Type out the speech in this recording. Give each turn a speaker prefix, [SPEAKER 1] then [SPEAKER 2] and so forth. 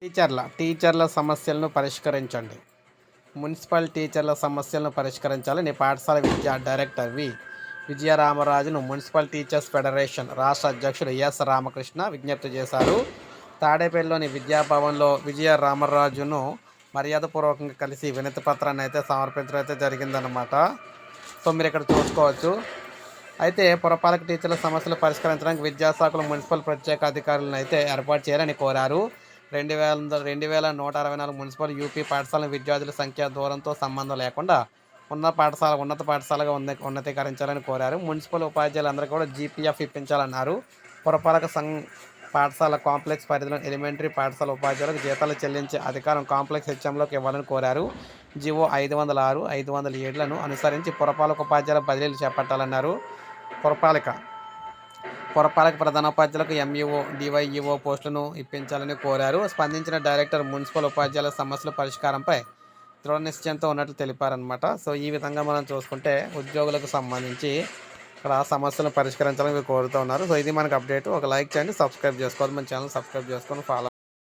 [SPEAKER 1] టీచర్ల సమస్యలను పరిష్కరించండి. మున్సిపల్ టీచర్ల సమస్యలను పరిష్కరించాలని పాఠశాల విద్యా డైరెక్టర్ విజయరామరాజును మున్సిపల్ టీచర్స్ ఫెడరేషన్ రాష్ట్ర అధ్యక్షుడు ఎస్ రామకృష్ణ విజ్ఞప్తి చేశారు. తాడేపల్లిలోని విద్యాభవన్లో విజయరామరాజును మర్యాదపూర్వకంగా కలిసి వినతి పత్రాన్ని అయితే సమర్పించడం అయితే జరిగిందనమాట. సో మీరు ఇక్కడ చూసుకోవచ్చు. అయితే పురపాలక టీచర్ల సమస్యలు పరిష్కరించడానికి విద్యాశాఖలో మున్సిపల్ ప్రత్యేక అధికారులను అయితే ఏర్పాటు చేయాలని కోరారు. 2164 మున్సిపల్ యూపీ పాఠశాల విద్యార్థుల సంఖ్య దూరంతో సంబంధం లేకుండా ఉన్నత పాఠశాలగా ఉన్నతీకరించాలని కోరారు. మున్సిపల్ ఉపాధ్యాయులందరూ కూడా జీపీఎఫ్ ఇప్పించాలన్నారు. పురపాలక పాఠశాల కాంప్లెక్స్ పరిధిలో ఎలిమెంటరీ పాఠశాల ఉపాధ్యాయులకు జీతాలు చెల్లించే అధికారం కాంప్లెక్స్ హెచ్ఎంలోకి ఇవ్వాలని కోరారు. జీవో 506, 507లను అనుసరించి పురపాలక ఉపాధ్యాయుల బదిలీలు చేపట్టాలన్నారు. పురపాలక ప్రధానోపాధ్యాయులకు ఎంఈఓ, డివైఈఓ పోస్టులను ఇప్పించాలని కోరారు. స్పందించిన డైరెక్టర్ మున్సిపల్ ఉపాధ్యాయుల సమస్యల పరిష్కారంపై దృఢ నిశ్చయంతో ఉన్నట్లు తెలిపారనమాట. సో ఈ విధంగా మనం చూసుకుంటే ఉద్యోగులకు సంబంధించి ఇక్కడ సమస్యలను పరిష్కరించాలని కోరుతూ ఉన్నారు. సో ఇది మనకు అప్డేట్. ఒక లైక్ చేయండి, సబ్స్క్రైబ్ చేసుకోవాలి, మన ఛానల్ సబ్స్క్రైబ్ చేసుకొని ఫాలో